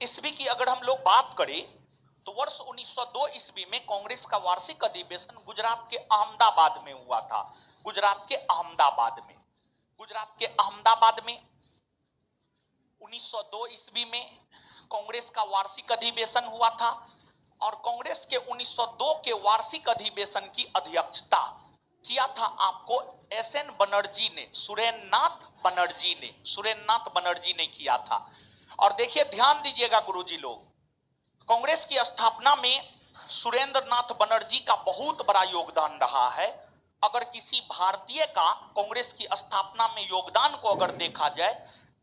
ईस्वी की अगर हम लोग बात करें तो वर्ष 1902 ईस्वी में कांग्रेस का वार्षिक अधिवेशन गुजरात के अहमदाबाद में हुआ था। गुजरात के अहमदाबाद में 1902 ईस्वी में कांग्रेस का वार्षिक अधिवेशन हुआ था और कांग्रेस के 1902 के वार्षिक अधिवेशन की अध्यक्षता किया था आपको एसएन बनर्जी ने, सुरेंद्रनाथ बनर्जी ने किया था। और देखिए ध्यान दीजिएगा गुरुजी लोग, कांग्रेस की स्थापना में सुरेंद्रनाथ बनर्जी का बहुत बड़ा योगदान रहा है। अगर किसी भारतीय का कांग्रेस की स्थापना में योगदान को अगर देखा जाए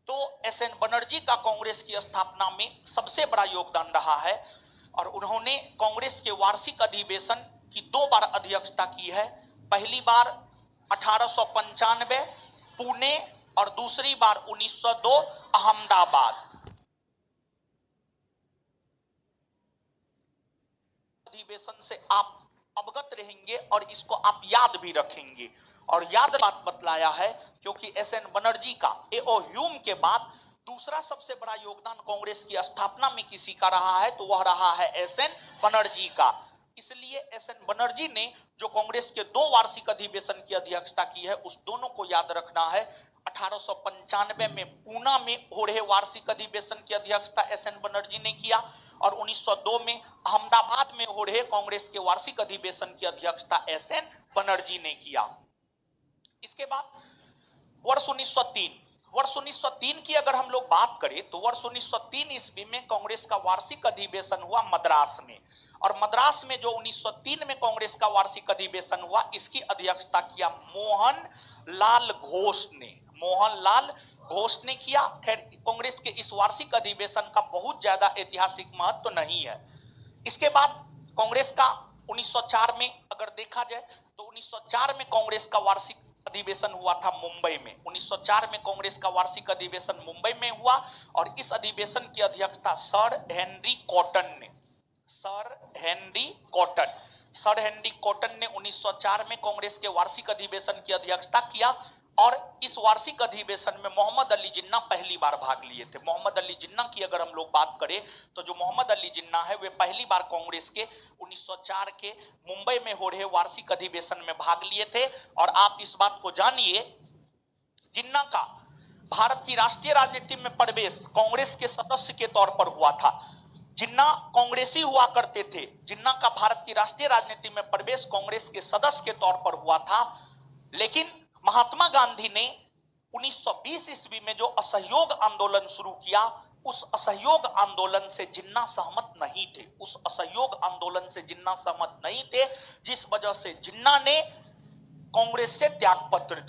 तो एसएन बनर्जी का कांग्रेस की स्थापना में सबसे बड़ा योगदान रहा है। और उन्होंने कांग्रेस के वार्षिक अधिवेशन की 2 बार अध्यक्षता की है। पहली बार 1895 पुणे और दूसरी बार 1902 अहमदाबाद। अधिवेशन से आप अवगत रहेंगे और इसको आप याद भी रखेंगे। और याद बात बतलाया है क्योंकि एसएन बनर्जी का एओ ह्यूम के बाद दूसरा सबसे बड़ा योगदान कांग्रेस की स्थापना में किसी का रहा है तो वह रहा है एसएन बनर्जी का। इसलिए एसएन बनर्जी ने जो कांग्रेस के 2 वार्षिक अधिवेशन की अध्यक्षता की है उस दोनों को याद रखना है। 1895 में पूना में हो रहे वार्षिक अधिवेशन की अध्यक्षता एसएन बनर्जी ने किया और 1902 में अहमदाबाद में हो रहे कांग्रेस के वार्षिक अधिवेशन की अध्यक्षता एसएन बनर्जी ने किया। इसके बाद वर्ष 1903 की अगर हम लोग बात करें तो वर्ष 1903 ईस्वी में कांग्रेस का वार्षिक अधिवेशन हुआ मद्रास में। और मद्रास में जो 1903 में कांग्रेस का वार्षिक अधिवेशन हुआ इसकी अध्यक्षता किया मोहनलाल घोष ने किया। खैर कांग्रेस के इस वार्षिक अधिवेशन का बहुत ज्यादा ऐतिहासिक महत्व नहीं है। इसके बाद कांग्रेस का 1904 में अगर देखा जाए तो 1904 में कांग्रेस का वार्षिक अधिवेशन हुआ था मुंबई में। 1904 में कांग्रेस का वार्षिक अधिवेशन मुंबई में हुआ और इस अधिवेशन की अध्यक्षता सर हेनरी कॉटन ने 1904 में कांग्रेस के वार्षिक अधिवेशन की अध्यक्षता किया। और इस वार्षिक अधिवेशन में मोहम्मद अली जिन्ना पहली बार भाग लिए थे। मोहम्मद अली जिन्ना की अगर हम लोग बात करें तो जो मोहम्मद अली जिन्ना है वे पहली बार कांग्रेस के 1904 के मुंबई में हो रहे वार्षिक अधिवेशन में भाग लिए थे। और आप इस बात को जानिए, जिन्ना का भारत की राष्ट्रीय राजनीति में प्रवेश कांग्रेस के सदस्य के तौर पर हुआ था। जिन्ना कांग्रेसी हुआ करते थे। जिन्ना का भारत की राष्ट्रीय राजनीति में प्रवेश कांग्रेस के सदस्य के तौर पर हुआ था। लेकिन महात्मा गांधी ने 1920 ईस्वी में जो असहयोग आंदोलन शुरू किया उस असहयोग आंदोलन से जिन्ना सहमत नहीं थे, जिस वजह से जिन्ना ने कांग्रेस से त्यागपत्र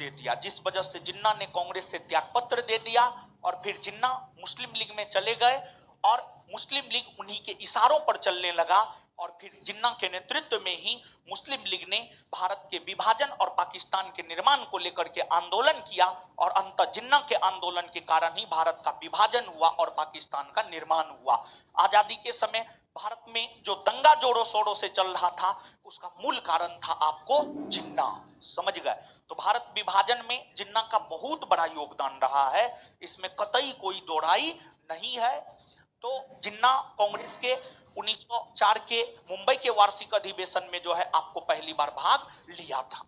दे दिया। और फिर जिन्ना मुस्लिम लीग में चले गए और मुस्लिम लीग उन्हीं के इशारों पर चलने लगा। और फिर जिन्ना के नेतृत्व में ही मुस्लिम लीग ने भारत के विभाजन और पाकिस्तान के निर्माण को लेकर के आंदोलन किया और अंततः जिन्ना के आंदोलन के कारण ही भारत का विभाजन हुआ और पाकिस्तान का निर्माण हुआ। आजादी के समय भारत में जो दंगा जोरों शोरों से चल रहा था उसका मूल कारण था आपको जिन्ना, समझ गए। तो भारत विभाजन में जिन्ना का बहुत बड़ा योगदान रहा है, इसमें कतई कोई दो राय नहीं है। तो जिन्ना कांग्रेस के 1904 के मुंबई के वार्षिक अधिवेशन में जो है आपको पहली बार भाग लिया था।